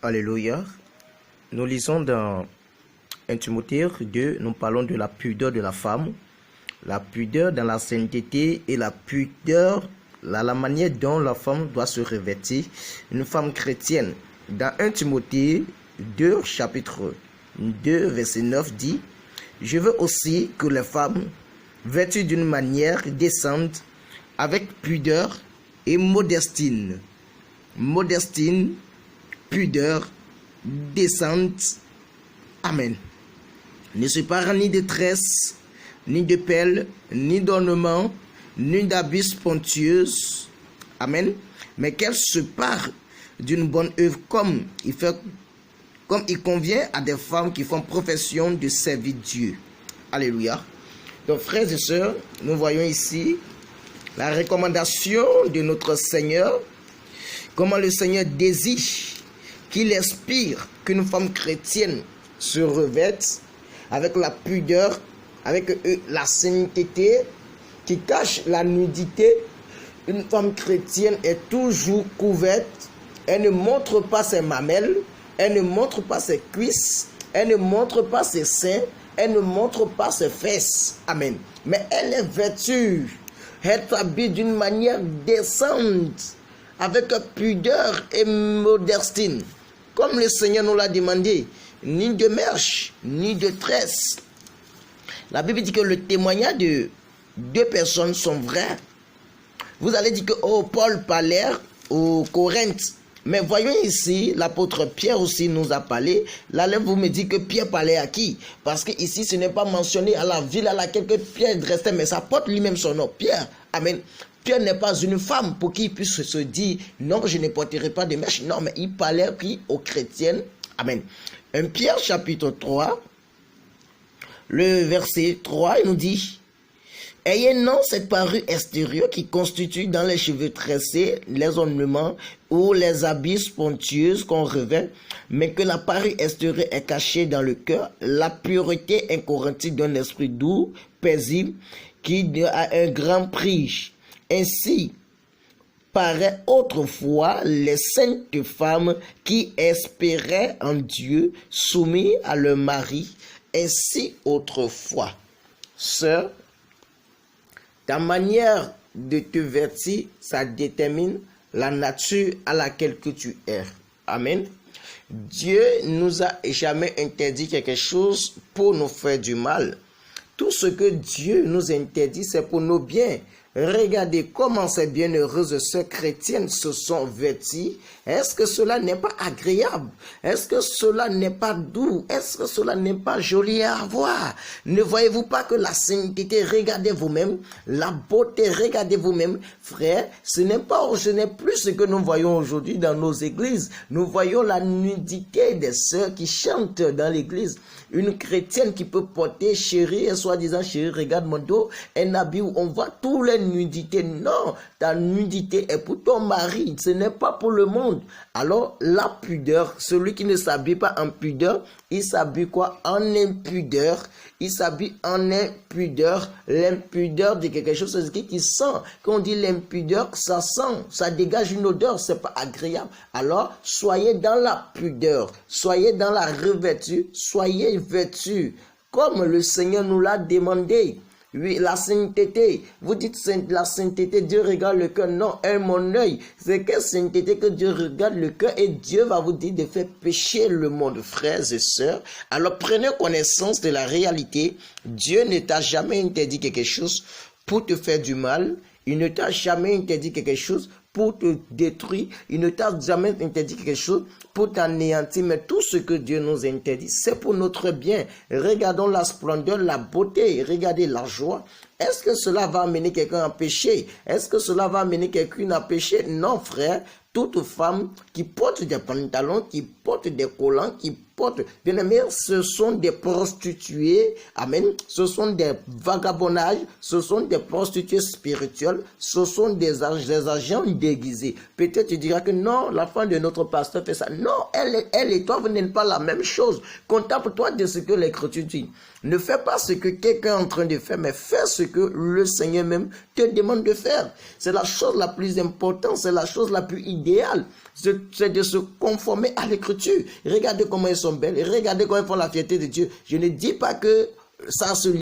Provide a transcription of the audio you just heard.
Alléluia. Nous lisons dans 1 Timothée 2, nous parlons de la pudeur de la femme, la pudeur dans la sainteté et la pudeur, la manière dont la femme doit se revêtir, une femme chrétienne. Dans 1 Timothée 2, chapitre 2, verset 9 dit, « Je veux aussi que les femmes, vêtues d'une manière décente, avec pudeur et modestine, pudeur, décente. Amen. Ne se parent ni de tresses, ni de perles, ni d'ornements, ni d'habits sponsieuse. Amen. Mais qu'elles se parent d'une bonne œuvre comme il convient à des femmes qui font profession de servir Dieu. Alléluia. Donc, frères et sœurs, nous voyons ici la recommandation de notre Seigneur, comment le Seigneur désire qu'il inspire qu'une femme chrétienne se revête avec la pudeur, avec la sainteté qui cache la nudité. Une femme chrétienne est toujours couverte, elle ne montre pas ses mamelles, elle ne montre pas ses cuisses, elle ne montre pas ses seins, elle ne montre pas ses fesses. Amen. Mais elle est vêtue, elle s'habille d'une manière décente, avec pudeur et modestine. Comme le Seigneur nous l'a demandé, ni de mèche, ni de tresse. La Bible dit que le témoignage de deux personnes sont vrais. Vous allez dire que Paul parlait aux Corinthe. Mais voyons ici, l'apôtre Pierre aussi nous a parlé. Là, vous me dites que Pierre parlait à qui? Parce que ici, ce n'est pas mentionné à la ville à laquelle Pierre restait, mais ça porte lui-même son nom, Pierre. Amen. Pierre n'est pas une femme pour qu'il puisse se dire, non, je ne porterai pas de mèche. Non, mais il parlait aux chrétiennes. Amen. 1 Pierre chapitre 3, le verset 3, il nous dit, ayez non cette parure extérieure qui constitue dans les cheveux tressés, les ornements ou les habits sponsieuse qu'on revêt, mais que la parure extérieure est cachée dans le cœur, la pureté incorromptible d'un esprit doux, paisible, qui a un grand prix. Ainsi paraît autrefois les saintes femmes qui espéraient en Dieu, soumis à leur mari, ainsi autrefois. Sœur, ta manière de te vêtir, ça détermine la nature à laquelle que tu es. Amen. Dieu nous a jamais interdit quelque chose pour nous faire du mal. Tout ce que Dieu nous interdit, c'est pour nos biens. Regardez comment ces bienheureuses sœurs chrétiennes se sont vêtues. Est-ce que cela n'est pas agréable? Est-ce que cela n'est pas doux? Est-ce que cela n'est pas joli à voir? Ne voyez-vous pas que la sainteté, regardez vous-même, la beauté, regardez vous-même, frère, ce n'est plus ce que nous voyons aujourd'hui dans nos églises. Nous voyons la nudité des sœurs qui chantent dans l'église. Une chrétienne qui peut porter chérie et soi-disant chérie, regarde mon dos, un habit où on voit tous les nudités. Non, ta nudité est pour ton mari, ce n'est pas pour le monde. Alors la pudeur, celui qui ne s'habille pas en pudeur, il s'habille quoi? En impudeur. Il s'habille en impudeur. L'impudeur de quelque chose, c'est ce qui sent. Quand on dit l'impudeur, ça sent, ça dégage une odeur, c'est pas agréable. Alors, soyez dans la pudeur, soyez dans la revêtue, soyez vêtus, comme le Seigneur nous l'a demandé. Oui, la sainteté. Vous dites la sainteté, Dieu regarde le cœur. Non, mon œil. C'est quelle sainteté que Dieu regarde le cœur et Dieu va vous dire de faire pécher le monde, frères et sœurs. Alors prenez connaissance de la réalité. Dieu ne t'a jamais interdit quelque chose pour te faire du mal. Il ne t'a jamais interdit quelque chose pour te détruire. Il ne t'a jamais interdit quelque chose pour t'anéantir. Mais tout ce que Dieu nous interdit, c'est pour notre bien. Regardons la splendeur, la beauté, regardez la joie. Est-ce que cela va amener quelqu'un à pécher? Est-ce que cela va amener quelqu'un à pécher? Non, frère. Toute femme qui porte des pantalons, qui porte des collants, qui portent. Bien-aimés, ce sont des prostituées, amen, ce sont des vagabondages, ce sont des prostituées spirituelles, ce sont des agents déguisés. Peut-être tu diras que non, la femme de notre pasteur fait ça. Non, elle et toi, vous n'êtes pas la même chose. Contente-toi de ce que l'Écriture dit. Ne fais pas ce que quelqu'un est en train de faire, mais fais ce que le Seigneur même te demande de faire. C'est la chose la plus importante, c'est la chose la plus idéale. C'est de se conformer à l'Écriture. Regardez comment elles sont belles, regardez comment elles font la fierté de Dieu. Je ne dis pas que ça se